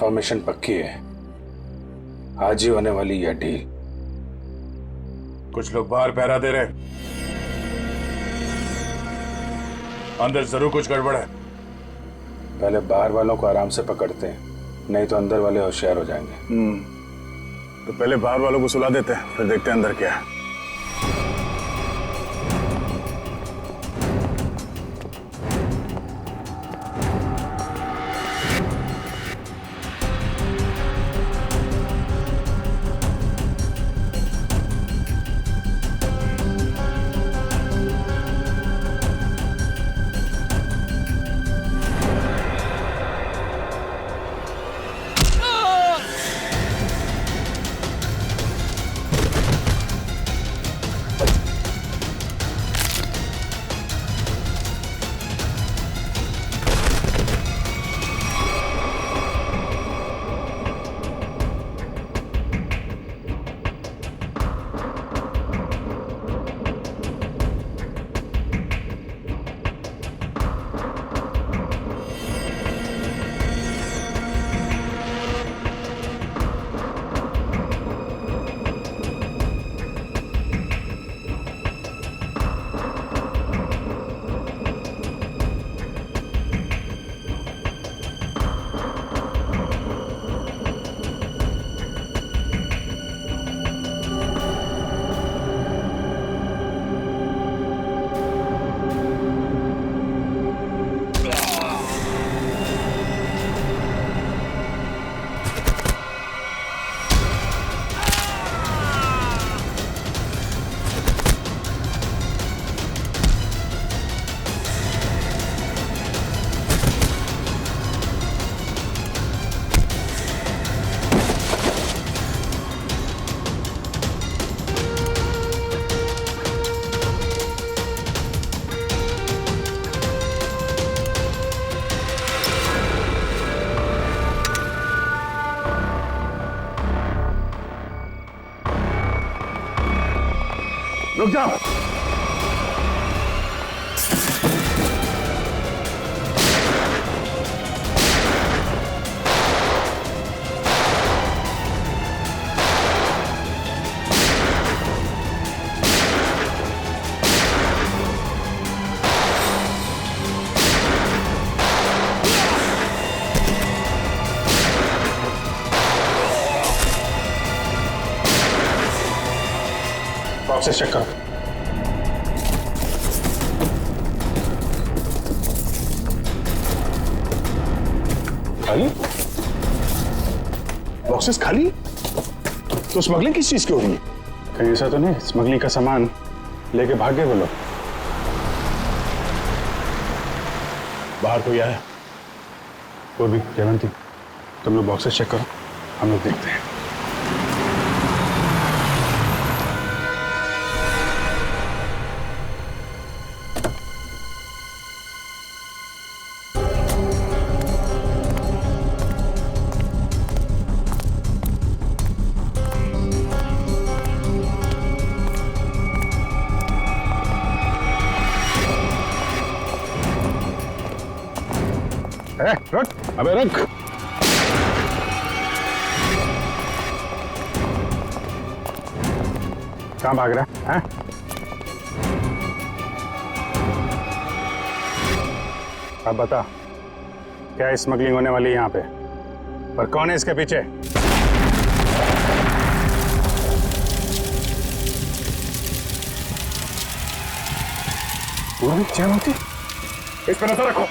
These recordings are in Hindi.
इन्फॉर्मेशन पक्की है, आज ही होने वाली यह डील। कुछ लोग बाहर पहरा दे रहे, अंदर जरूर कुछ गड़बड़ है। पहले बाहर वालों को आराम से पकड़ते हैं, नहीं तो अंदर वाले होशियार हो जाएंगे। तो पहले बाहर वालों को सुला देते हैं, फिर देखते हैं अंदर क्या है। रुक जाओ। बॉक्सेस चेक करो। खाली बॉक्सेस खाली, तो स्मगलिंग किस चीज की हो रही है? कहीं ऐसा तो नहीं स्मगलिंग का सामान लेके भाग गए वो लोग? बाहर कोई आया? वो भी जयवंती, तुम लोग बॉक्सेस चेक करो, हम लोग देखते हैं। रख, अबे रख। कहाँ भाग रहा है? अब बता, क्या स्मगलिंग होने वाली है यहाँ पे? पर कौन है इसके पीछे? जयवंती, इस पर नजर रखो।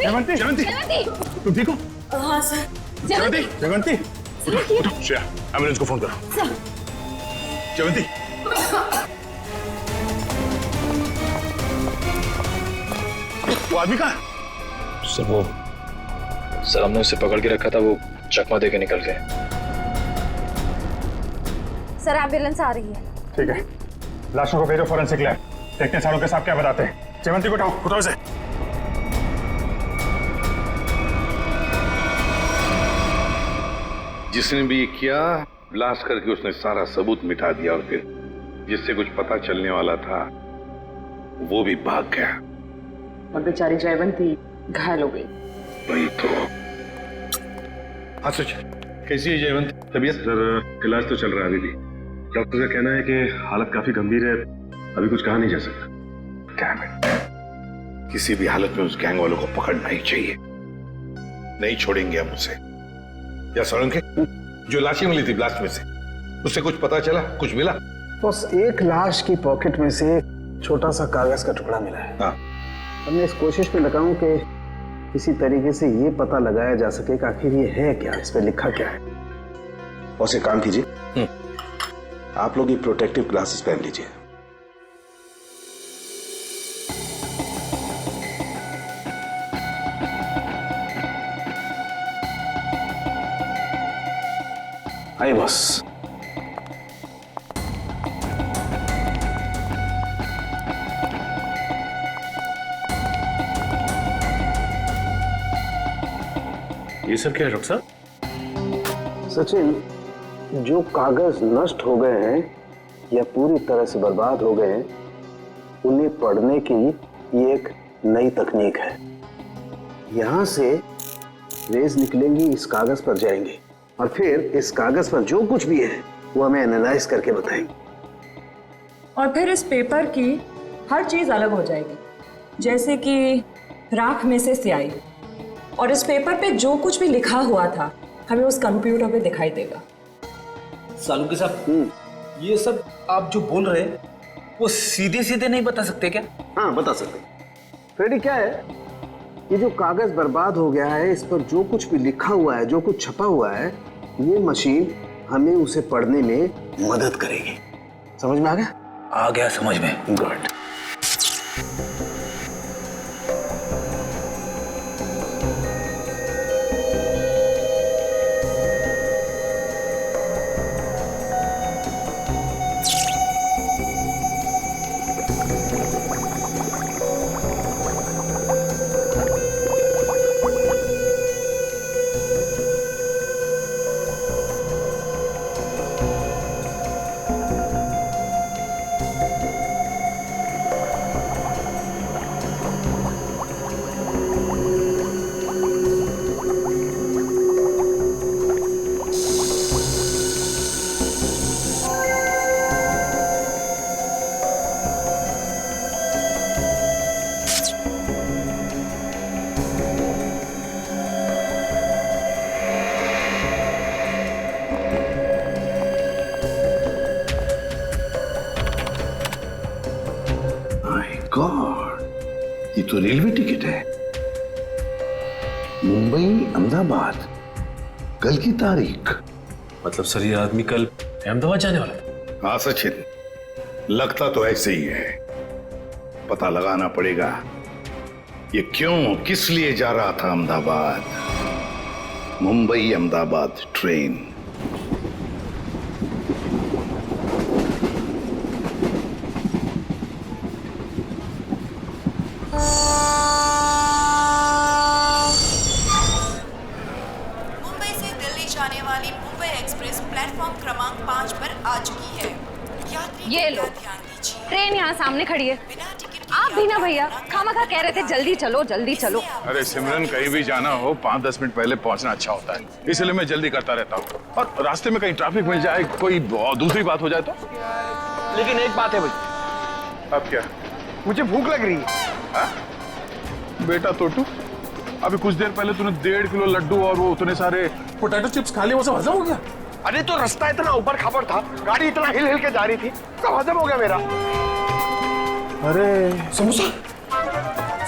जयवंती, जयवंती, तुम ठीक हो? हाँ सर। जयवंती, जयवंती, उठो, श्रेया, एम्बुलेंस को फोन करो। सर। जयवंती, वो आदमी कहाँ है? सर हमने उसे पकड़ के रखा था, वो चकमा दे के निकल गए। सर एम्बुलेंस आ रही है। ठीक है, लाशों को भेजो फॉरेंसिक लैब, देखते हैं सारों के साथ क्या बताते हैं। जयवंती को उठाओ, उठाओ इसे। जिसने भी ये किया, ब्लास्ट करके उसने सारा सबूत मिटा दिया और फिर जिससे कुछ पता चलने वाला था वो भी भाग गया। और बेचारी जयवंती घायल हो गई। वही तो। हाँ सच, कैसी है जयवंत? तबीयत? सर इलाज तो चल रहा है अभी भी। डॉक्टर का कहना है कि हालत काफी गंभीर है, अभी कुछ कहा नहीं जा सकता। Damn it. किसी भी हालत में उस गैंग वालों को पकड़ना ही चाहिए। नहीं छोड़ेंगे हम उसे। या सोलंकी, जो लाशें मिली थी ब्लास्ट में से, उससे कुछ पता चला? कुछ मिला? बस एक लाश की पॉकेट में से छोटा सा कागज का टुकड़ा मिला है। हाँ। हमने इस कोशिश में लगा हूं कि किसी तरीके से ये पता लगाया जा सके कि आखिर ये है क्या, इस पे लिखा क्या है। और एक काम कीजिए, आप लोग ये प्रोटेक्टिव ग्लासेस पहन लीजिए। आइए बॉस। ये सब क्या है डॉक्टर साहब? सचिन, जो कागज नष्ट हो गए हैं या पूरी तरह से बर्बाद हो गए हैं, उन्हें पढ़ने की ये एक नई तकनीक है। यहां से रेज निकलेंगी, इस कागज पर जाएंगे और फिर इस कागज पर जो कुछ भी है वो हमें एनालाइज करके बताएंगे। और फिर इस पेपर की हर चीज अलग हो जाएगी, जैसे कि राख में से स्याही। और इस पेपर पे जो कुछ भी लिखा हुआ था हमें उस कंप्यूटर पे दिखाई देगा। सालुंके साहब, ये सब आप जो बोल रहे हैं वो सीधे सीधे नहीं बता सकते क्या? हाँ, बता सकते। फ्रेडी, क्या है ये जो कागज बर्बाद हो गया है, इस पर जो कुछ भी लिखा हुआ है, जो कुछ छपा हुआ है, ये मशीन हमें उसे पढ़ने में मदद करेगी। समझ में आ गया? आ गया समझ में। गुड। गॉड, ये तो रेलवे टिकट है। मुंबई अहमदाबाद, कल की तारीख। मतलब सर ये आदमी कल अहमदाबाद जाने वाला था? हाँ सचिन, लगता तो ऐसे ही है। पता लगाना पड़ेगा ये क्यों, किस लिए जा रहा था अहमदाबाद। मुंबई अहमदाबाद ट्रेन। मुंबई से दिल्ली जाने वाली मुंबई एक्सप्रेस प्लेटफॉर्म क्रमांक 5 पर आ चुकी है। यात्री ये लो, ध्यान दीजिए। ट्रेन यहाँ सामने खड़ी है। बिना टिकट के आप भी ना भैया, खामखा कह रहे थे जल्दी चलो जल्दी चलो। अरे सिमरन, कहीं भी जाना हो 5-10 मिनट पहले पहुंचना अच्छा होता है, इसलिए मैं जल्दी करता रहता हूँ। और रास्ते में कहीं ट्रैफिक मिल जाए, कोई दूसरी बात हो जाए तो। लेकिन एक बात है भाई। अब क्या? मुझे भूख लग रही है। बेटा टोटू, अभी कुछ देर पहले तूने 1.5 किलो लड्डू और वो उतने सारे पोटैटो चिप्स खा लिए, वो सब हजम हो गया? अरे तो रास्ता इतना ऊपर खापर था, गाड़ी इतना हिल हिल के जा रही थी, सब हजम हो गया मेरा। अरे समोसा,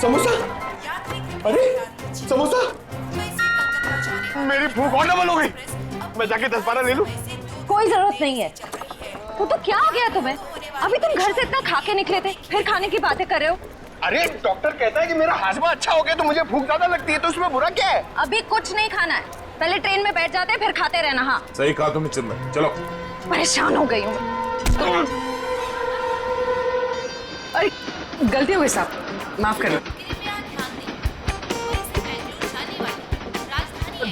समोसा, अरे समोसा, मेरी भूख और डबल हो गई। मैं जाके 10-12 ले लूं? कोई जरूरत नहीं है। वो तो क्या हो गया तुम्हें? अभी तुम घर से इतना खा के निकले थे, फिर खाने की बातें कर रहे हो। अरे डॉक्टर कहता है कि मेरा हाजमा अच्छा हो गया तो मुझे भूख ज्यादा लगती है, तो उसमें बुरा क्या है? अभी कुछ नहीं खाना है, पहले ट्रेन में बैठ जाते हैं, फिर खाते रहना। हाँ सही कहा तुमने सिमरन, चलो। परेशान हो गई हूँ। अरे गलती हो गई साहब, माफ करो।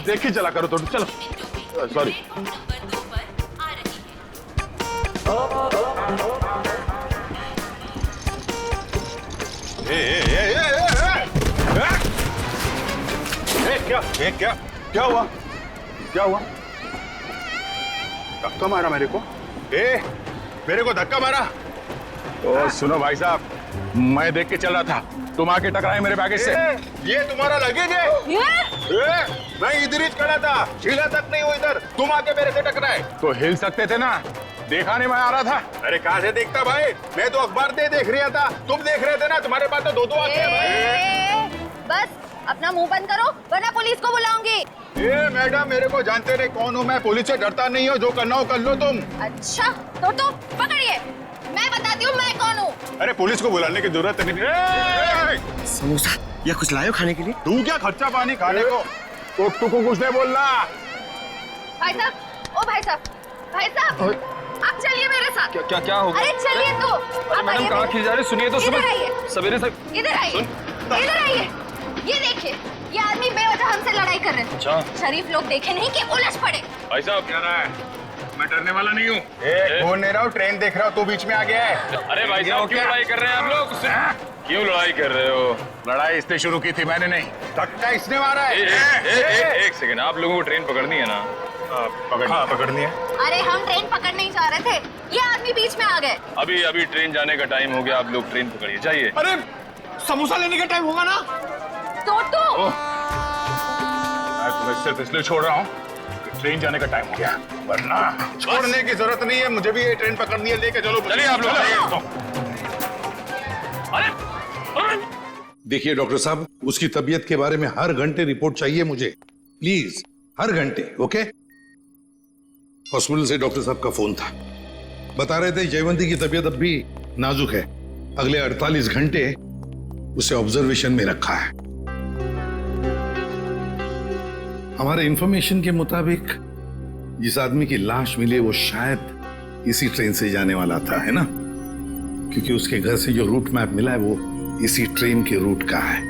देख के चला करो टोटू, चलो। सॉरी। क्या हुआ? क्या हुआ? धक्का मारा मेरे को? मेरे को धक्का मारा? ओ सुनो भाई साहब, मैं देख के चल रहा था, तुम आके टकराए मेरे बैगेज से। ये तुम्हारा लगेज है? मैं इधर ही खड़ा था, हिला तक नहीं हुआ इधर, तुम आके मेरे से टकराए। तो हिल सकते थे ना, देखा नहीं मैं आ रहा था। अरे कहाँ से देखता भाई, मैं तो अखबार देख रहा था, तुम देख रहे थे ना, तुम्हारे पास तो दो आंखें हैं भाई। बस अपना मुंह बंद करो वरना पुलिस को बुलाऊंगी। मैडम मेरे को जानते नहीं कौन हूँ मैं, पुलिस से डरता नहीं हो, जो करना हो कर लो तुम। अच्छा तो पकड़िए, मैं बताती हूँ मैं कौन हूँ। अरे पुलिस को बुलाने की जरूरत नहीं। समोसा या कुछ लायो खाने के लिए? तू क्या खर्चा पानी खाने को? तू को कुछ नहीं बोलना। भाई साहब, ओ भाई साहब, आप चलिए मेरे साथ। क्या हो गया? अरे चलिए तो। अरे मैडम कहाँ खिल जा रहे, सुनिए तो इधर आइए, सवेरे से। इधर आइए, ये देखिए, ये आदमी बेवजह हमसे लड़ाई कर रहे थे। अच्छा। शरीफ लोग देखे नहीं कि उलझ पड़े। भाई साहब क्या रहा है? मैं डरने वाला नहीं हूँ। फोन नहीं रहा हूँ, ट्रेन देख रहा हूँ, तू बीच में आ गया है। अरे भाई साहब क्यों लड़ाई कर रहे हैं आप लोग? क्यों लड़ाई कर रहे हो? लड़ाई इसने शुरू की थी, मैंने नहीं। धक्का इसने मारा है। एक सेकंड, आप लोगों को ट्रेन पकड़नी है ना? पकड़नी है। अरे हम ट्रेन पकड़ने ही जा रहे थे, ये आदमी बीच में आ गए। अभी ट्रेन जाने का टाइम हो गया, आप लोग ट्रेन पकड़िए, जाइए। अरे समोसा लेने का टाइम होगा ना? तो मैं तुम्हें सिर्फ इसलिए छोड़ रहा हूँ कि ट्रेन जाने का टाइम हो गया, वरना छोड़ने की जरूरत नहीं है, मुझे भी ये ट्रेन पकड़नी है, लेके चलो। चलिए आप लोग। देखिए डॉक्टर साहब, उसकी तबीयत के बारे में हर घंटे रिपोर्ट चाहिए मुझे, प्लीज, हर घंटे। ओके? हॉस्पिटल से डॉक्टर साहब का फोन था, बता रहे थे जयवंती की तबीयत अब भी नाजुक है, अगले 48 घंटे उसे ऑब्जर्वेशन में रखा है। हमारे इंफॉर्मेशन के मुताबिक जिस आदमी की लाश मिले वो शायद इसी ट्रेन से जाने वाला था, है ना? क्योंकि उसके घर से जो रूट मैप मिला है वो इसी ट्रेन के रूट का है।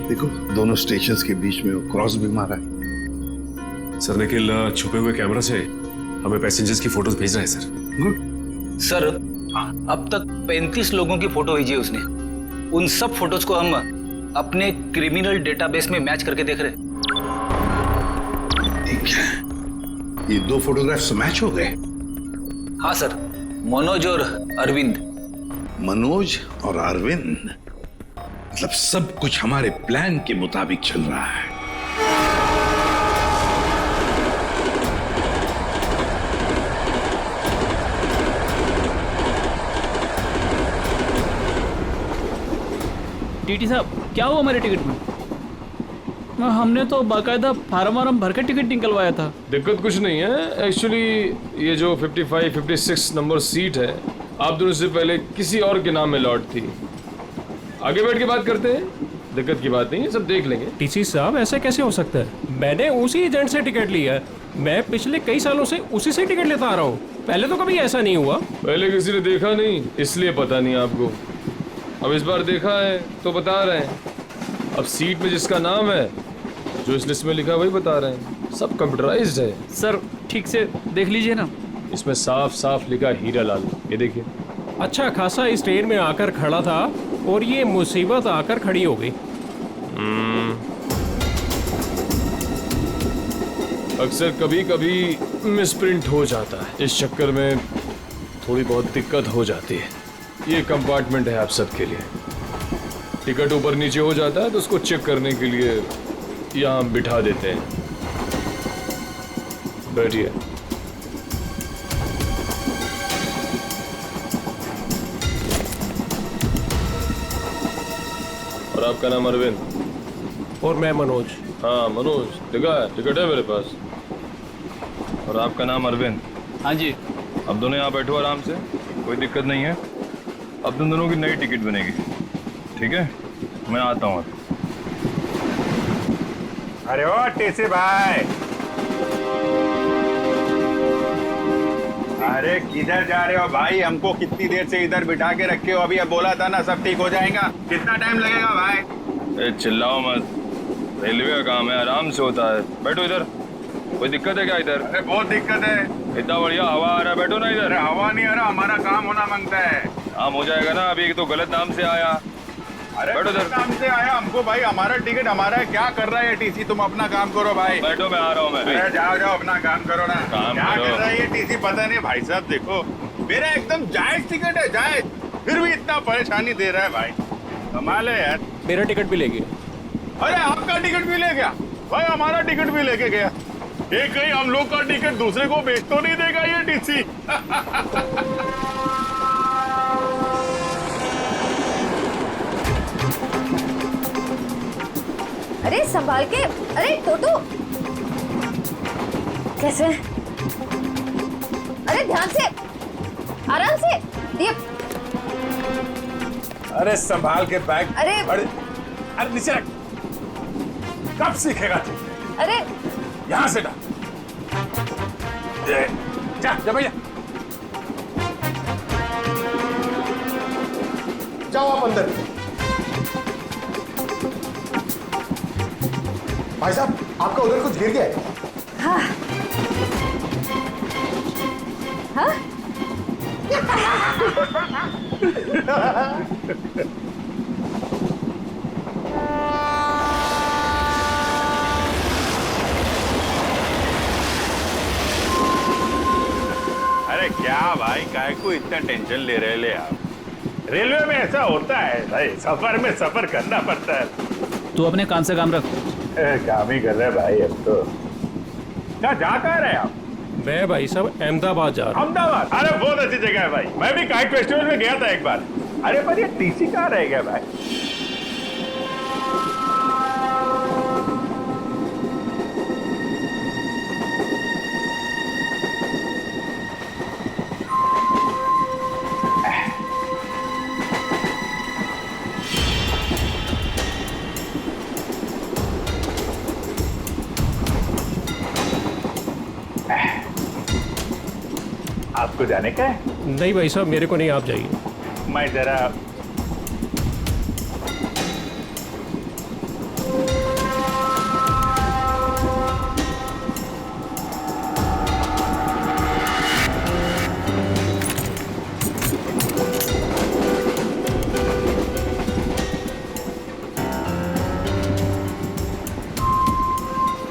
देखो दोनों स्टेशंस के बीच में वो क्रॉस भी मारा है। सर निखिल छुपे हुए कैमरा से हमें पैसेंजर्स की फोटोज भेज रहा है सर। गुड सर, अब तक 35 लोगों की फोटो भेजी है उसने। उन सब फोटोज को हम अपने क्रिमिनल डेटाबेस में मैच करके देख रहे हैं। ठीक है, ये दो फोटोग्राफ्स मैच हो गए? हाँ सर, मनोज और अरविंद। मनोज और अरविंद, मतलब सब कुछ हमारे प्लान के मुताबिक चल रहा है। टीटी साहब, क्या हुआ हमारे टिकट में? हमने तो बाकायदा फार्म भर के टिकट निकलवाया था। दिक्कत कुछ नहीं है एक्चुअली, ये जो 55, 56 नंबर सीट है आप दोनों से पहले किसी और के नाम में लॉट थी। आगे बैठ के बात करते हैं, दिक्कत की बात नहीं है, सब देख लेंगे। टीसी साहब ऐसा कैसे हो सकता है? मैंने उसी एजेंट से टिकट लिया है, मैं पिछले कई सालों से उसी से टिकट लेता आ रहा हूँ, पहले तो कभी ऐसा नहीं हुआ। पहले किसी ने देखा नहीं इसलिए पता नहीं आपको, अब इस बार देखा है तो बता रहे हैं। अब सीट में जिसका नाम है, जो इस लिस्ट में लिखा है वही बता रहे हैं, सब कंप्यूटराइज्ड है। सर ठीक से देख लीजिए ना, इसमें साफ साफ लिखा हीरा लाल, ये देखिए। अच्छा खासा इस ट्रेन में आकर खड़ा था और ये मुसीबत आकर खड़ी हो गई। अक्सर कभी कभी मिसप्रिंट हो जाता है, इस चक्कर में थोड़ी बहुत दिक्कत हो जाती है। ये कंपार्टमेंट है आप सबके लिए, टिकट ऊपर नीचे हो जाता है तो उसको चेक करने के लिए यहाँ बिठा देते हैं। बैठिए। और आपका नाम अरविंद? और मैं मनोज। हाँ मनोज, लिखा है, टिकट है मेरे पास। और आपका नाम अरविंद? हाँ जी। अब दोनों यहाँ बैठो आराम से, कोई दिक्कत नहीं है। अब तुम दोनों की नई टिकट बनेगी, ठीक है? मैं आता हूँ। अरे ओ टीसी भाई, अरे किधर जा रहे हो भाई? हमको कितनी देर से इधर बिठा के रखे हो? अभी अब बोला था ना सब ठीक हो जाएगा, कितना टाइम लगेगा भाई? चिल्लाओ मत, रेलवे का काम है, आराम से होता है। बैठो इधर, कोई दिक्कत है क्या इधर? अरे बहुत दिक्कत है, इतना बढ़िया हवा आ रहा है, बैठो ना इधर। अरे हवा नहीं आ रहा, हमारा काम होना मांगता है। काम हो जाएगा ना, अभी तो गलत नाम से आया। अरे बैठो गलत नाम से आया हमको भाई, हमारा टिकट हमारा है। क्या कर रहा है ये टीसी? तुम अपना काम करो भाई। बैठो, मैं आ रहा हूँ। मैं अरे जाओ जाओ अपना काम करो ना। काम क्या करो। कर रहा है ये टीसी पता नहीं। भाई साहब देखो, मेरा एकदम जायज टिकट है, जायज, फिर भी इतना परेशानी दे रहा है भाई। कमाल है यार। मेरा टिकट भी ले गया। अरे आपका टिकट भी ले गया भाई? हमारा टिकट भी लेके गया। ये कहीं हम लोग का टिकट दूसरे को बेच तो नहीं देगा ये टीसी? अरे संभाल के। अरे टोटो कैसे? अरे ध्यान से, आराम से। ये अरे संभाल के बैग। अरे अरे नीचे रख। कब सीखेगा तू? अरे यहां से डाल। जा जा भैया। जाओ आप अंदर। भाई साहब आपका उधर कुछ गिर गया है। हाँ हाँ अरे क्या भाई, काय को इतना टेंशन ले रहे ले आप? रेलवे में ऐसा होता है भाई, सफर में सफर करना पड़ता है। तू अपने काम से काम रख। काम ही कर रहे भाई अब तो। क्या जा कह रहे हैं आप? मैं भाई साहब अहमदाबाद जा रहा हूँ। अहमदाबाद? अरे बहुत अच्छी जगह है भाई, मैं भी काइट फेस्टिवल में गया था एक बार। अरे पर ये टीसी कहाँ रह गया भाई? आपको जाने का है? नहीं भाई साहब, मेरे को नहीं, आप जाइए। मैं जरा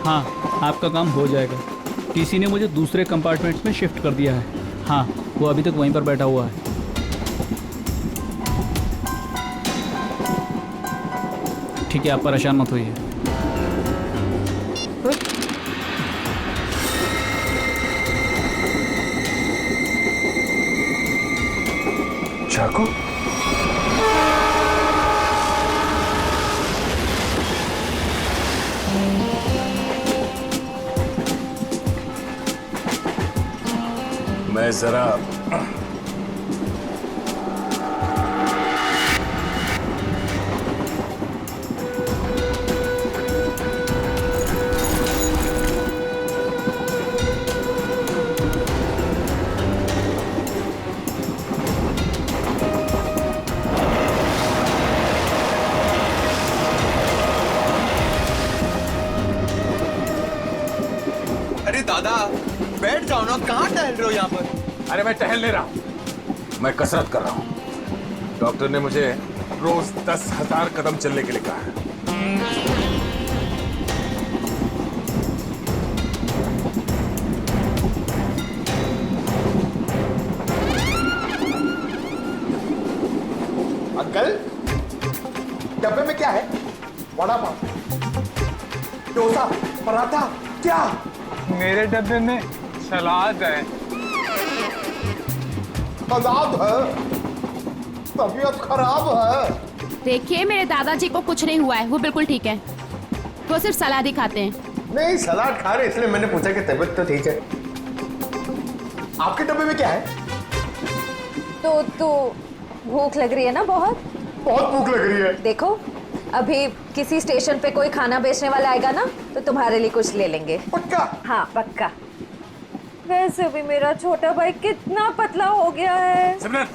हाँ, आपका काम हो जाएगा। टीसी ने मुझे दूसरे कंपार्टमेंट में शिफ्ट कर दिया है। हाँ, वो अभी तक वहीं पर बैठा हुआ है। ठीक है, आप परेशान मत होइए। चाकू? मैं जरा अरे दादा बैठ जाओ ना, कहाँ टहल रहे हो यहाँ पर? अरे मैं टहल नहीं रहा हूं, मैं कसरत कर रहा हूं। डॉक्टर ने मुझे रोज 10,000 कदम चलने के लिए कहा है। अंकल डब्बे में क्या है? वड़ा पाव, डोसा, पराठा, क्या? मेरे डब्बे में सलाद है। सलाद है? तबीयत खराब है। देखिए, मेरे दादाजी को कुछ नहीं हुआ है, वो बिल्कुल ठीक है। वो सिर्फ सलाद ही खाते हैं। नहीं, सलाद खा रहे इसलिए मैंने पूछा कि तबीयत तो ठीक है। आपके डब्बे में क्या है? तो भूख लग रही है ना? बहुत भूख लग रही है। देखो, अभी किसी स्टेशन पे कोई खाना बेचने वाला आएगा ना, तो तुम्हारे लिए कुछ ले लेंगे। पक्का? हाँ पक्का। वैसे भी मेरा छोटा भाई कितना पतला हो गया है। सिमरन,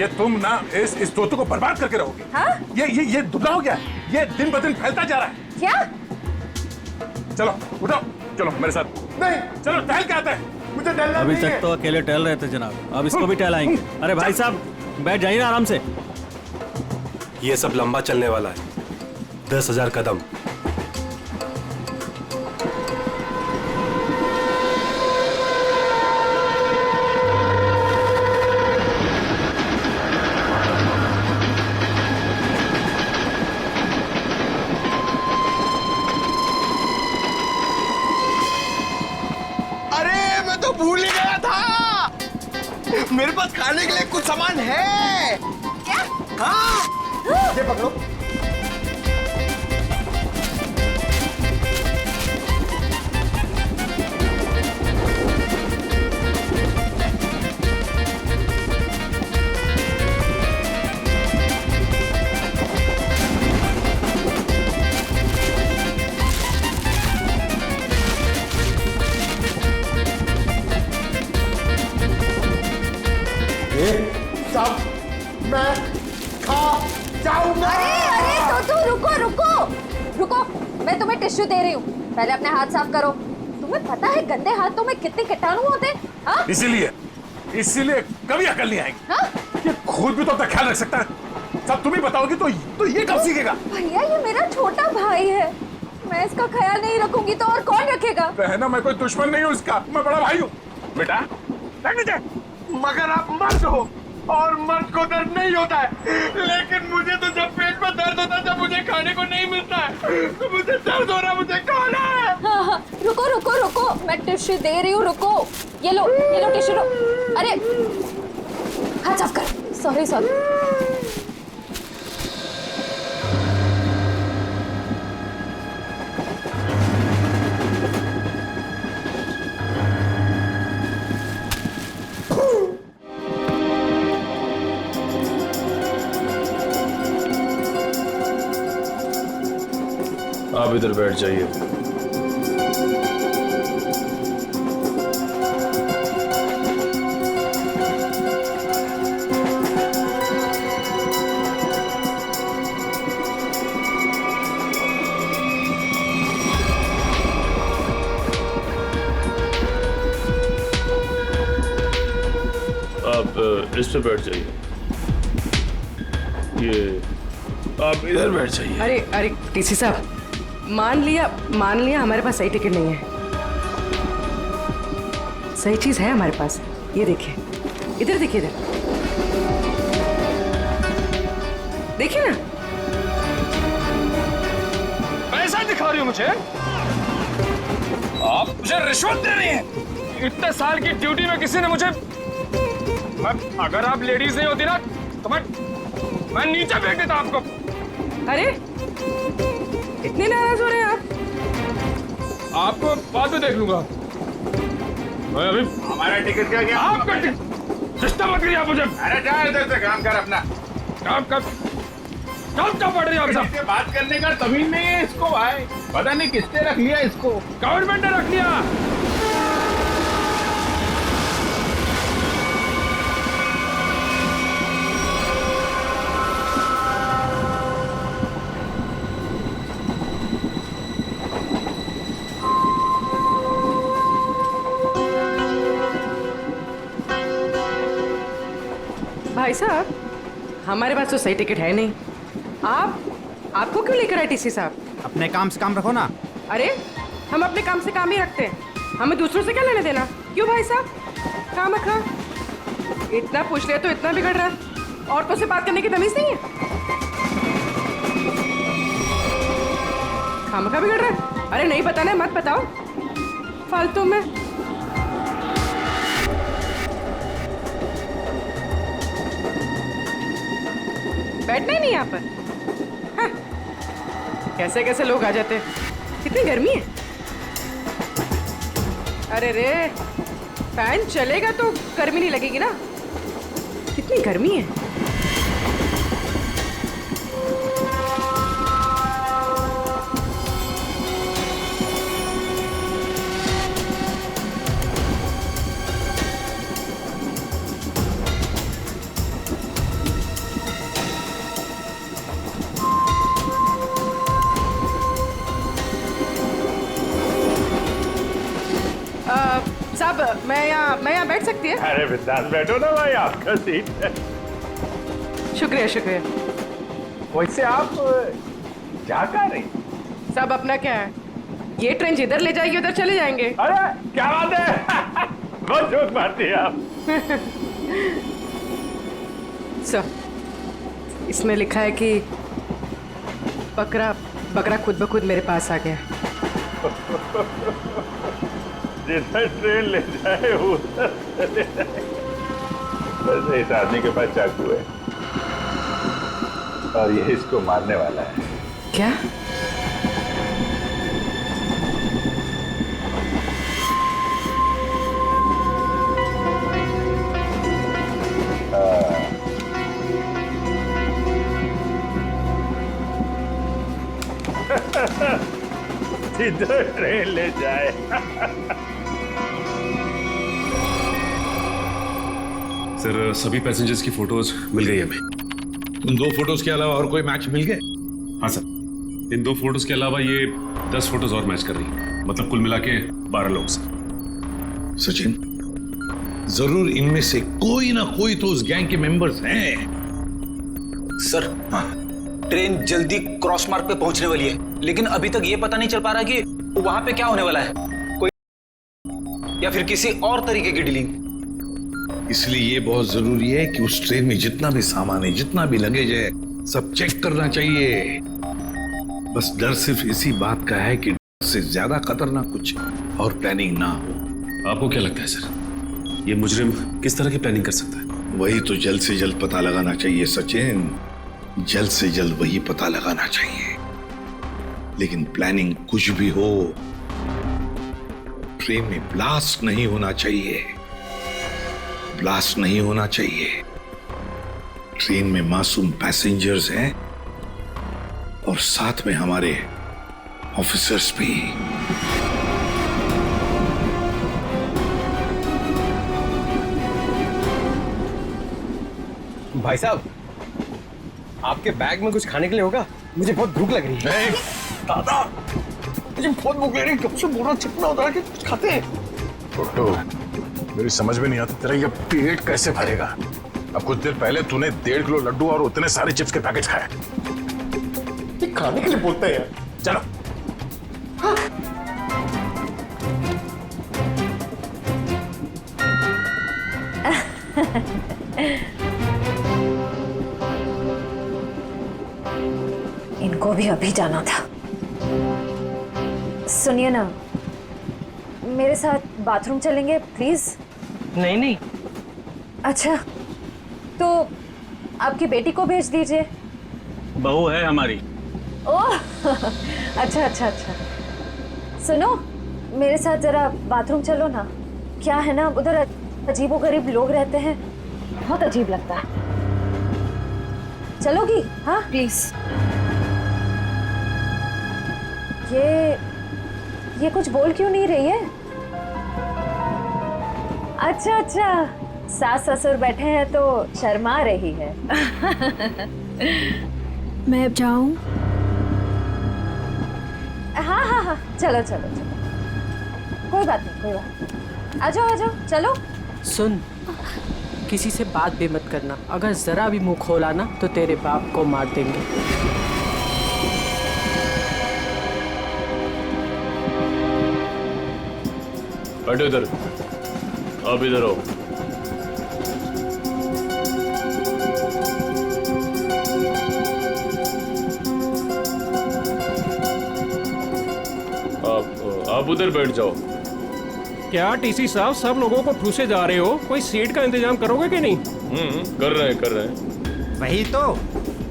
ये तुम ना इस तोते को बर्बाद करके रहोगे। हाँ? ये दुबला हो गया, ये दिन ब दिन फैलता जा रहा है। क्या? चलो उठो, चलो मेरे साथ। नहीं, चलो टहल के आते हैं। मुझे डरना अभी नहीं है। तक तो अकेले टहल रहे थे जनाब, अब इसको भी टहलाएंगे। अरे भाई साहब बैठ जाइए ना आराम से। ये सब लंबा चलने वाला है, 10,000 कदम। अरे मैं तो भूल ही गया था, मेरे पास खाने के लिए कुछ सामान है। क्या? हाँ, ये पकड़ो। सब मैं खा जाऊंगा। अरे तो रुको रुको रुको, मैं तुम्हें टिश्यू दे रही हूँ, पहले अपने हाथ साफ करो। तुम्हें पता है गंदे हाथों में कितने कीटाणु होते हैं? हाँ? इसीलिए कभी अकल नहीं आएगी। हाँ? ये खुद भी तो अपना ख्याल रख सकता है, सब तुम ही बताओगी तो ये कब सीखेगा? भैया ये मेरा छोटा भाई है, मैं इसका ख्याल नहीं रखूंगी तो और कौन रखेगा? बहना मैं कोई दुश्मन नहीं हूँ इसका, मैं बड़ा भाई हूँ। बेटा मगर आप मर्द हो और मर्द को दर्द नहीं होता है, लेकिन मुझे तो जब पेट में दर्द होता है, जब मुझे खाने को नहीं मिलता है तो मुझे दर्द हो रहा, मुझे खाना है। हाँ हाँ रुको रुको रुको, मैं टिश्यू दे रही हूँ, रुको। ये लो टिश्यू लो। अरे हाथ साफ कर। Sorry sorry. आप इधर बैठ जाइए। आप इस पे बैठ जाइए। ये आप इधर बैठ जाइए। अरे अरे टीसी साहब, मान लिया हमारे पास सही टिकट नहीं है। सही चीज है हमारे पास, ये देखिए, इधर देखिए, इधर देखिए ना। पैसा दिखा रही हो मुझे? आप मुझे रिश्वत दे रही हैं? इतने साल की ड्यूटी में किसी ने मुझे, अगर आप लेडीज नहीं होती ना तो मैं नीचे फेंक देता आपको। अरे इतने नाराज हो रहे हैं आप? आपको बाद में देख लूंगा। मैं अभी हमारा टिकट क्या गया? आपका टिकट सिस्टम मत करिए आप मुझे। अरे जा इधर से, काम कर अपना। काम पड़ रही है आप सब? बात करने का तमीज नहीं है इसको भाई, पता नहीं किसने रख लिया इसको। गवर्नमेंट ने रख लिया। भाई साहब, हमारे पास तो सही टिकट है नहीं। आपको क्यों लेकर आए टीसी साहब? अपने काम से काम रखो ना। अरे हम अपने काम से काम ही रखते हैं, हमें दूसरों से क्या लेने देना? क्यों भाई साहब? काम रखा, इतना पूछ लिया तो इतना बिगड़ रहा है। औरतों से बात करने की तमीज नहीं है। खामखा बिगड़ रहा है। अरे नहीं बताना है, मत बताओ फालतू में। बैठना ही नहीं यहाँ पर। हाँ। कैसे कैसे लोग आ जाते हैं। कितनी गर्मी है। अरे रे, फैन चलेगा तो गर्मी नहीं लगेगी ना। कितनी गर्मी है। साहब मैं यहाँ बैठ सकती है? अरे बिंदास बैठो ना भाई, आपका सीट है। शुक्रिया शुक्रिया। वैसे आप जा कहाँ रही? सब अपना क्या है, ये ट्रेन जिधर ले जाएगी उधर चले जाएंगे। अरे क्या बात है, बहुत जोक मारती है आप। इसमें लिखा है कि बकरा खुद ब खुद मेरे पास आ गया। जिधर ट्रेन ले जाए उधर चले जाए। बस इस आदमी के पास चाकू है और ये इसको मारने वाला है। क्या? जिधर ट्रेन ले जाए। सर सभी पैसेंजर्स की फोटोज मिल गई हमें। उन 2 फोटोज के अलावा और कोई मैच मिल गए? हाँ सर, इन 2 फोटोज के अलावा ये 10 फोटोज और मैच कर रही है, मतलब कुल मिला के 12 लोग सर। सचिन, जरूर इनमें से कोई ना कोई तो उस गैंग के मेंबर्स हैं। सर ट्रेन जल्दी क्रॉस मार्क पे पहुंचने वाली है, लेकिन अभी तक ये पता नहीं चल पा रहा कि वहां पे क्या होने वाला है, कोई या फिर किसी और तरीके की डीलिंग। इसलिए ये बहुत जरूरी है कि उस ट्रेन में जितना भी सामान है, जितना भी लगेज है, सब चेक करना चाहिए। बस डर सिर्फ इसी बात का है कि से ज्यादा खतरनाक कुछ और प्लानिंग ना हो। आपको क्या लगता है सर, ये मुजरिम किस तरह की प्लानिंग कर सकता है? वही तो जल्द से जल्द पता लगाना चाहिए सचिन, जल्द से जल्द वही पता लगाना चाहिए। लेकिन प्लानिंग कुछ भी हो, ट्रेन में ब्लास्ट नहीं होना चाहिए, ब्लास्ट नहीं होना चाहिए। ट्रेन में मासूम पैसेंजर्स हैं और साथ में हमारे ऑफिसर्स भी। भाई साहब, आपके बैग में कुछ खाने के लिए होगा? मुझे बहुत भूख लग रही है। दादा, मुझे बहुत भूख लग रही है, कब से बोरा चिपना होता है कि कुछ खाते हैं। छोटू, मेरी समझ में नहीं आता तेरा ये पेट कैसे भरेगा। अब कुछ देर पहले तूने 1.5 किलो लड्डू और उतने सारे चिप्स के पैकेट खाए। ये खाने के लिए बोलते हैं यार। चलो। हाँ। इनको भी अभी जाना था। सुनिए ना, मेरे साथ बाथरूम चलेंगे प्लीज? नहीं नहीं। अच्छा, तो आपकी बेटी को भेज दीजिए। बहू है हमारी। ओह अच्छा अच्छा अच्छा। सुनो, मेरे साथ जरा बाथरूम चलो ना। क्या है ना, उधर अजीबोगरीब लोग रहते हैं, बहुत अजीब लगता है। चलोगी? हाँ प्लीज। ये कुछ बोल क्यों नहीं रही है? अच्छा अच्छा, सास ससुर बैठे हैं तो शर्मा रही है। मैं अब जाऊं? हाँ हाँ हाँ, चलो चलो चलो, कोई बात नहीं कोई बात नहीं। आ जाओ चलो। सुन, किसी से बात भी मत करना, अगर जरा भी मुंह खोला ना तो तेरे बाप को मार देंगे। बैठो इधर, आप इधर आओ। आप उधर बैठ जाओ। क्या टीसी साहब, सब लोगों को ठूसे जा रहे हो, कोई सीट का इंतजाम करोगे कि नहीं? कर रहे हैं। वही तो,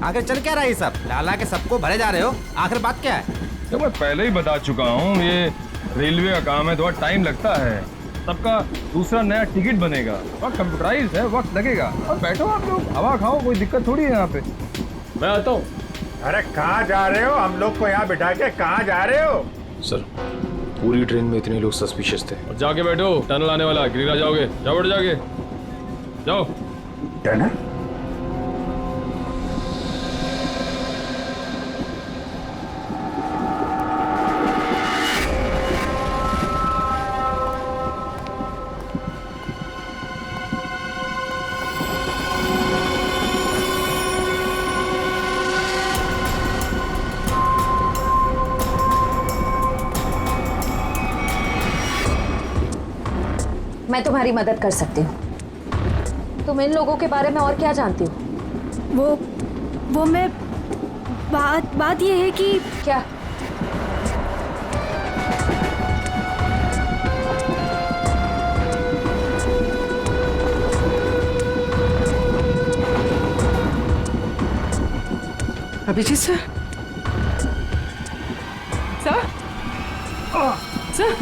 आखिर चल क्या रहा है सब? लाला के सबको भरे जा रहे हो, आखिर बात क्या है? तो मैं पहले ही बता चुका हूँ, ये रेलवे का काम है, थोड़ा टाइम लगता है। सबका दूसरा नया टिकट बनेगा, वक्त कंप्यूटराइज्ड है, वक्त लगेगा। और बैठो आप लोग, हवा खाओ, कोई दिक्कत थोड़ी है यहाँ पे। मैं आता हूँ। अरे कहाँ जा रहे हो? हम लोग को यहाँ बिठा के कहाँ जा रहे हो? सर, पूरी ट्रेन में इतने लोग सस्पिशियस थे। और जाके बैठो, टनल आने वाला है, गिरा जाओगे। जाओ बैठ, जाके जाओ। टनल? मैं तुम्हारी मदद कर सकती हूँ। तुम इन लोगों के बारे में और क्या जानती हो? वो मैं बात ये है कि क्या? अभिजीत सर, सर, सर,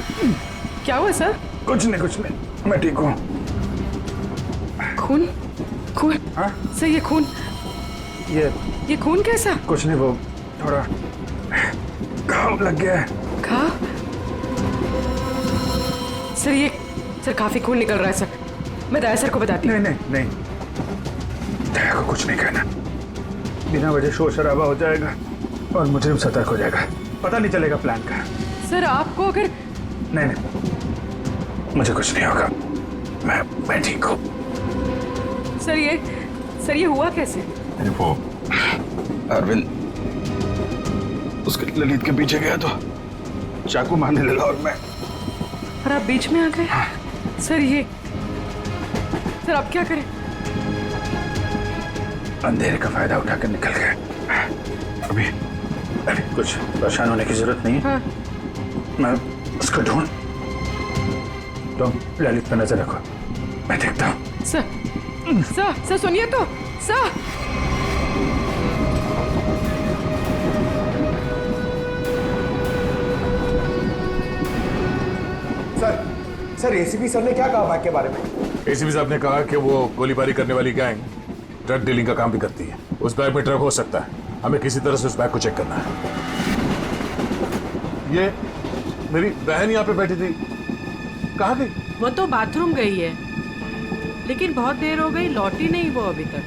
क्या हुआ सर? कुछ नहीं, मैं ठीक हूँ। खून? हाँ? सर ये खून, ये खून कैसा? कुछ नहीं, वो थोड़ा घाव लग गया है। घाव? सर काफी खून निकल रहा है सर। मैं दया सर को बताती हूँ। नहीं, दया को कुछ नहीं कहना। बिना वजह शोर शराबा हो जाएगा और मुजरिम सतर्क हो जाएगा, पता नहीं चलेगा प्लान का। सर आपको अगर नहीं, मुझे कुछ नहीं होगा, मैं ठीक हूँ। सर ये हुआ कैसे? वो अरविंद उसके ललित के पीछे गया तो चाकू मारने लगा और आप बीच में आ गए। सर आप क्या करें? अंधेरे का फायदा उठाकर निकल गए। अभी कुछ परेशान होने की जरूरत नहीं है। हाँ। मैं उसको ढूंढ, तुम ललित पर नजर रखो, मैं देखता हूँ। सर सुनिए तो, सर। सर एसीपी सर ने क्या कहा बैग के बारे में? एसीपी साहब ने कहा कि वो गोलीबारी करने वाली गैंग ड्रग डीलिंग का काम भी करती है। उस बैग में ड्रग हो सकता है, हमें किसी तरह से उस बैग को चेक करना है। ये मेरी बहन यहाँ पे बैठी थी, कहाँ गई? वो तो बाथरूम गई है, लेकिन बहुत देर हो गई, लौटी नहीं वो अभी तक।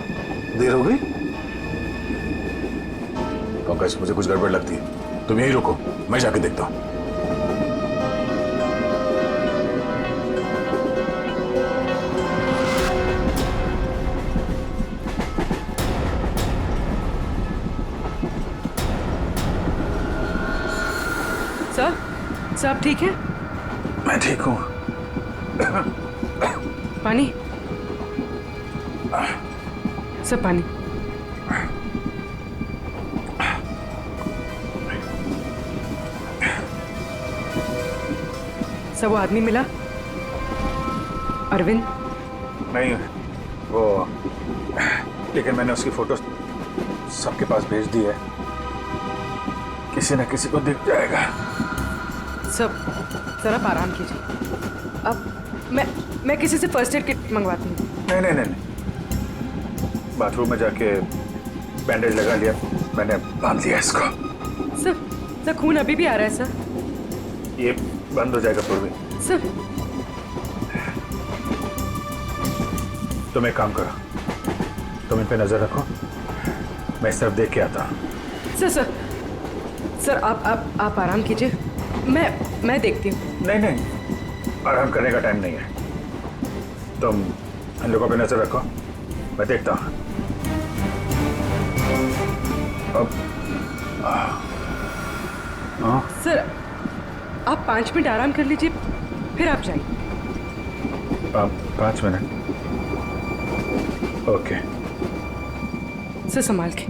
देर हो गई? पंकज, मुझे कुछ गड़बड़ लगती है, तुम यहीं रुको, मैं जाके देखता हूँ। सर आप ठीक है? मैं ठीक हूँ। पानी? सब पानी। सब वो आदमी मिला? अरविंद? नहीं, वो लेकिन मैंने उसकी फोटो सबके पास भेज दी है, किसी न किसी को दिख जाएगा। सर आप आराम कीजिए। अब मैं किसी से फर्स्ट एड किट मंगवाती हूँ। नहीं, बाथरूम में जाके बैंडेज लगा लिया, मैंने बांध लिया इसको। सर खून अभी भी आ रहा है सर। ये बंद हो जाएगा पूर्वी। सर तुम एक काम करो, तुम इन पे नजर रखो, मैं इस तरफ देख के आता हूँ। सर आप आराम कीजिए, मैं देखती हूँ। नहीं, आराम करने का टाइम नहीं है, तुम इन लोगों पे नजर रखो, मैं देखता हूँ। सर आप 5 मिनट आराम कर लीजिए, फिर आप जाइए। 5 मिनट? ओके। सर संभाल के।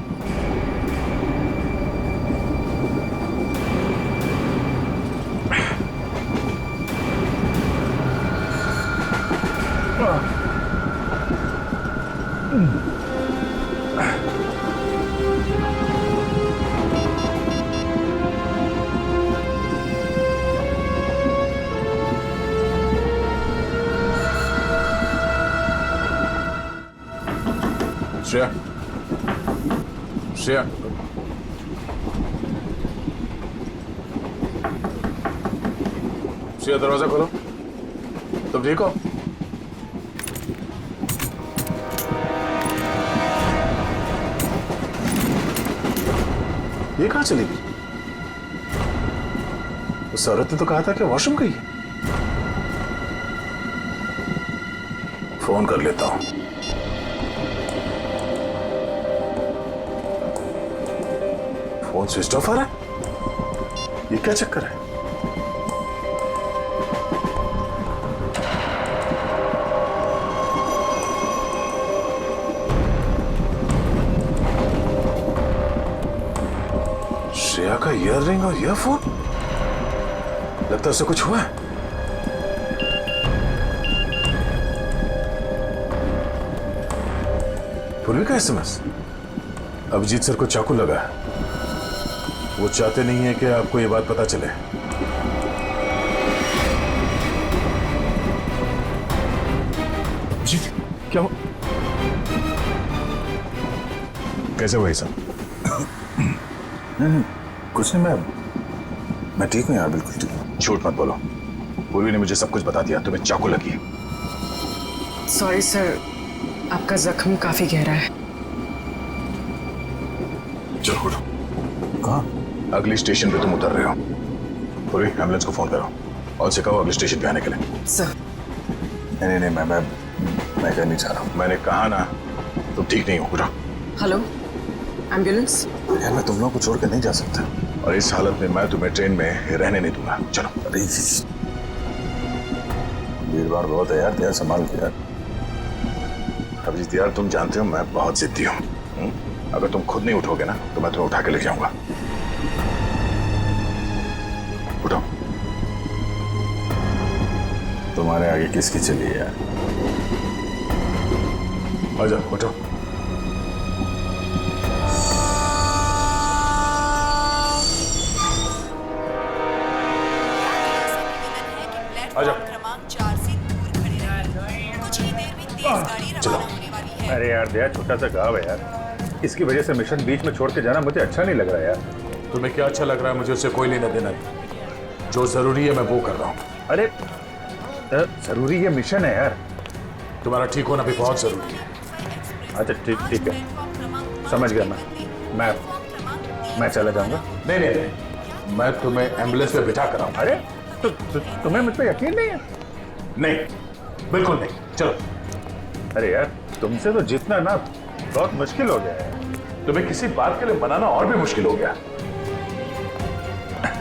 श्रेया, दरवाजा खोलो। तुम ठीक हो? ये कहाँ चली गई? उस औरत ने तो कहा था कि वॉशरूम गई है। फोन कर लेता हूं। फोन स्विच ऑफ आ रहा है, ये क्या चक्कर है? श्रेया का ईयर रिंग और ईयरफोन, लगता है उसे कुछ हुआ है। पूर्वी का एसएमएस, अभिजीत सर को चाकू लगा है। वो चाहते नहीं है कि आपको ये बात पता चले। अभिजीत क्या हो? कैसे हुआ ये सब? नहीं, कुछ नहीं, मैं ठीक हूँ यार, बिल्कुल ठीक हूँ। झूठ मत बोलो, पूर्वी ने मुझे सब कुछ बता दिया। तुम्हें चाकू लगी है। सॉरी सर, आपका जख्म काफी गहरा है। चलो उठो। कहाँ? अगली स्टेशन पे तुम उतर रहे हो। पूर्वी एम्बुलेंस को फोन करो और से कहो अगले स्टेशन पे आने के लिए। सर नहीं, मैं कह नहीं चाह रहा हूँ। मैंने कहा ना, तुम ठीक नहीं हो। उठो। Hello, ambulance. यार मैं तुम लोगों को छोड़ कर नहीं जा सकता, और इस हालत में मैं तुम्हें ट्रेन में रहने नहीं दूंगा। चलो। अरे भीड़ भाड़ बहुत है यार, यार संभाल के यार। अभिजीत यार, तुम जानते हो मैं बहुत जिद्दी हूँ। अगर तुम खुद नहीं उठोगे ना तो मैं तुम्हें उठा के ले जाऊंगा। उठो। तुम्हारे आगे किसकी चली है यार? आ जाओ, उठो। क्रमांक 4 से दूर खड़े रहें। कुछ ही देर में तेज गाड़ी रवाना होने वाली है। अरे यार दया, छोटा सा गाँव है यार, इसकी वजह से मिशन बीच में छोड़ के जाना मुझे अच्छा नहीं लग रहा यार। तुम्हें क्या अच्छा लग रहा है? मुझे उससे कोई लेना देना नहीं। जो जरूरी है मैं वो कर रहा हूँ। अरे जरूरी ये मिशन है यार। तुम्हारा ठीक होना भी बहुत जरूरी है। अच्छा ठीक है, समझ गया। मैं चला जाऊंगा। नहीं, मैं तुम्हें एम्बुलेंस में बिठा कर आऊँ। अरे तो तुम्हें मुझ पर यकीन नहीं है? नहीं, बिल्कुल नहीं। चलो। अरे यार, तुमसे तो जीतना ना बहुत मुश्किल हो गया है। तुम्हें किसी बात के लिए मनाना और भी मुश्किल हो गया।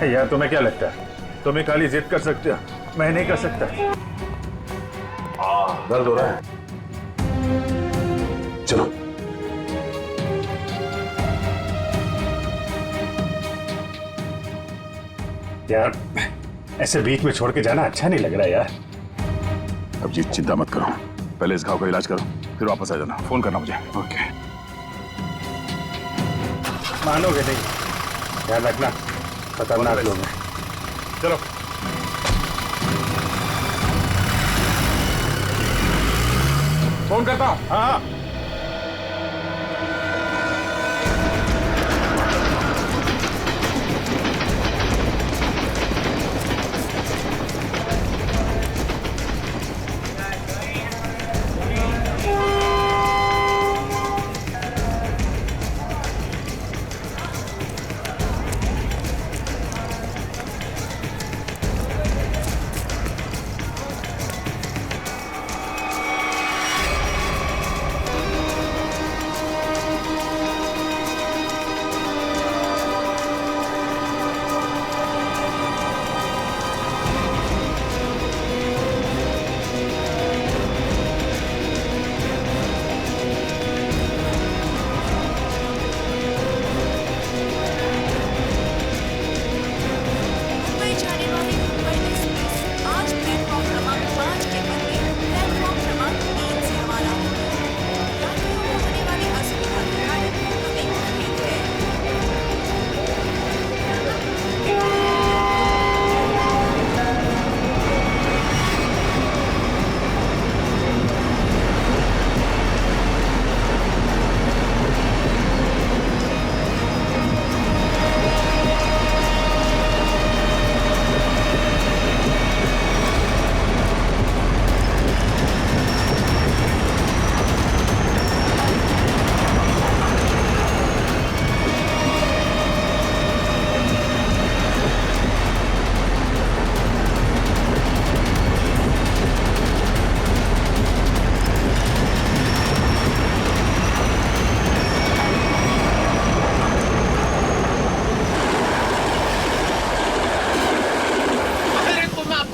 यार तुम्हें क्या लगता है तुम्हें खाली जिद कर सकते हो, मैं नहीं कर सकता? दर्द हो रहा है। चलो। यार ऐसे बीच में छोड़ के जाना अच्छा नहीं लग रहा यार। अभिजीत चिंता मत करो, पहले इस घाव का इलाज करो, फिर वापस आ जाना। फोन करना मुझे। ओके। मानोगे नहीं, ध्यान रखना, खतरनाक लोग हैं। चलो। फोन करता हूँ। हाँ।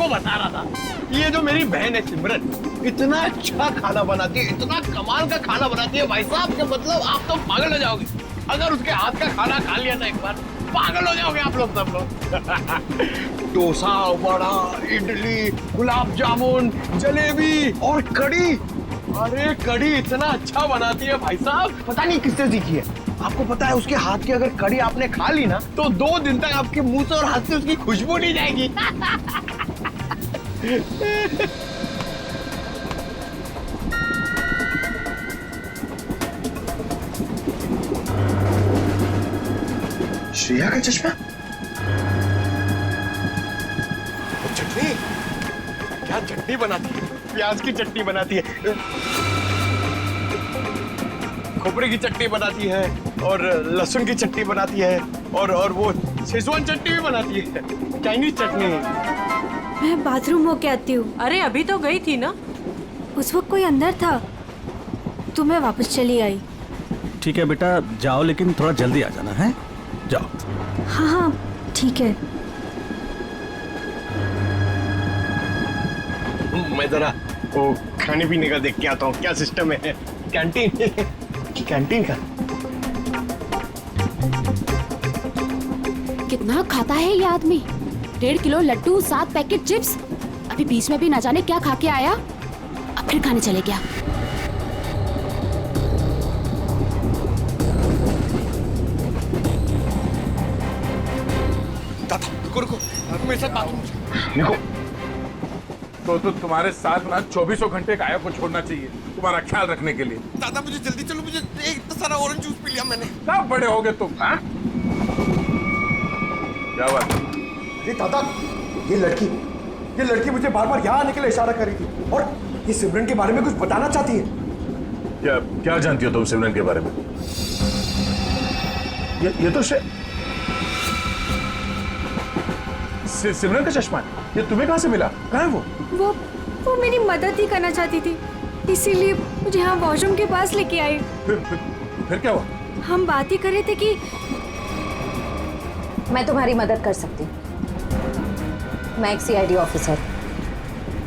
बता रहा था, ये जो मेरी बहन है सिमरन, इतना अच्छा खाना बनाती है, इतना कमाल का खाना बनाती है भाई साहब, कि मतलब आप तो पागल हो जाओगे। अगर उसके हाथ का खाना खा लिया था एक बार, पागल हो जाओगे आप लोग सब लोग। डोसा, वड़ा, इडली, गुलाब जामुन, जलेबी और कढ़ी। अरे कढ़ी इतना अच्छा बनाती है भाई साहब, पता नहीं किससे सीखी है। आपको पता है उसके हाथ की अगर कढ़ी आपने खा ली ना तो 2 दिन तक आपके मुंह से और हाथ से उसकी खुशबू नहीं जाएगी। श्रेया का चश्मा? चटनी, क्या चटनी बनाती है? प्याज की चटनी बनाती है, खोपरे की चटनी बनाती है, और लहसुन की चटनी बनाती है, और वो शेजवान चटनी भी बनाती है, चाइनीज चटनी। मैं बाथरूम होके आती हूँ। अरे अभी तो गई थी ना। उस वक्त कोई अंदर था तो मैं वापस चली आई। ठीक है बेटा, जाओ लेकिन थोड़ा जल्दी आ जाना है। जाओ। हाँ हाँ ठीक है। मैं जरा वो खाने पीने का देख के आता हूँ, क्या सिस्टम है कैंटीन कैंटीन का। कितना खाता है ये आदमी? 1.5 किलो लड्डू, 7 पैकेट चिप्स। अभी बीच में भी ना जाने क्या खा के आया, अब फिर खाने चले गया। रुको, मेरे साथ बाथरूम। देखो, तो तुम्हारे साथ ना 24 घंटे काया को छोड़ना चाहिए तुम्हारा ख्याल रखने के लिए। दादा मुझे जल्दी चलो, मुझे इतना सारा ऑरेंज जूस पी लिया मैंने। कब बड़े हो गए तुम? हाँ? क्या बात? अरे दादा, ये लड़की मुझे बार बार यहाँ आने के लिए इशारा कर रही थी, और ये सिमरन के बारे में कुछ बताना चाहती है। क्या जानती हो तुम सिमरन के बारे में? ये तो सिमरन का चश्मा है। ये तुम्हें कहां से मिला? कहां है वो मेरी मदद ही करना चाहती थी, इसीलिए मुझे यहाँ वॉशरूम के पास लेके आई। फिर क्या हुआ? हम बात ही कर रहे थे कि मैं तुम्हारी मदद कर सकती हूँ। मैं एक CID ऑफिसर।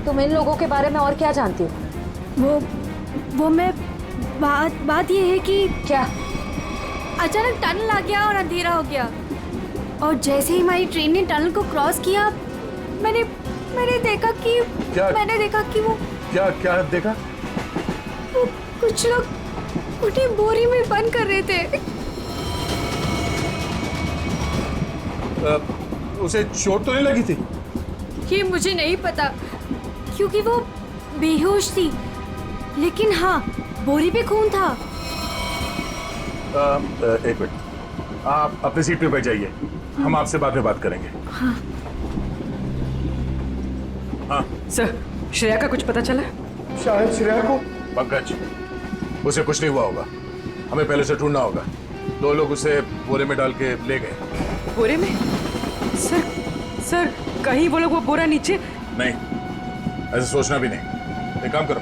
तुम इन लोगों के बारे में और क्या जानती हो? वो मैं बात ये है कि क्या अचानक टनल आ गया और अंधेरा हो गया, और जैसे ही हमारी ट्रेन ने टनल को क्रॉस किया, मैंने देखा कि वो क्या देखा? वो कुछ लोग उन्हें बोरी में बंद कर रहे थे। उसे चोट तो नहीं लगी थी? ये मुझे नहीं पता, क्योंकि वो बेहोश थी, लेकिन हाँ बोरी पे खून था। एक मिनट, आप अपनी सीट पे बैठ जाइए, हम आपसे बाद में बात करेंगे। हाँ। हाँ सर, श्रेया का कुछ पता चला? शायद श्रेया को। पंकज, उसे कुछ नहीं हुआ होगा, हमें पहले से ढूंढना होगा। 2 लोग उसे बोरे में डाल के ले गए। बोरे में? सर कहीं वो लोग वो बोरा नीचे? नहीं, ऐसे सोचना भी नहीं। एक काम करो,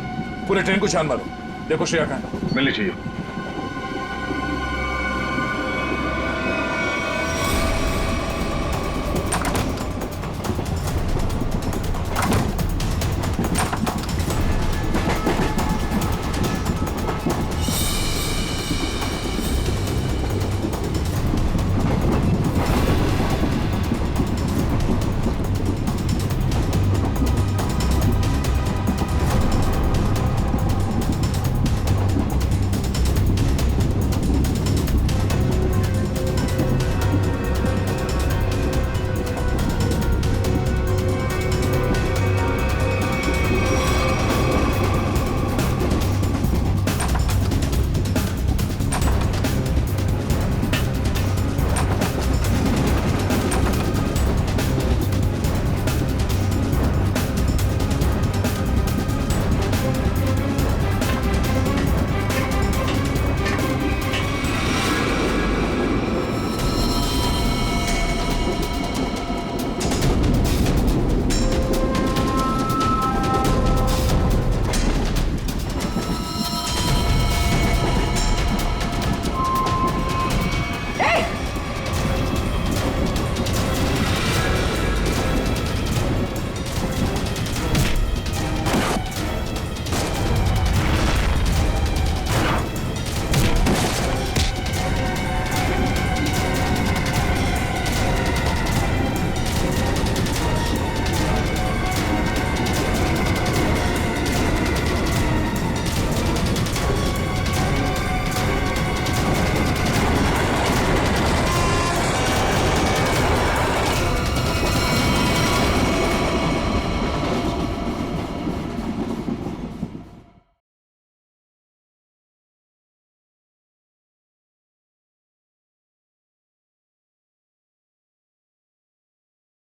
पूरे ट्रेन को छान मारो, देखो श्रेया कहाँ है। मिलनी चाहिए।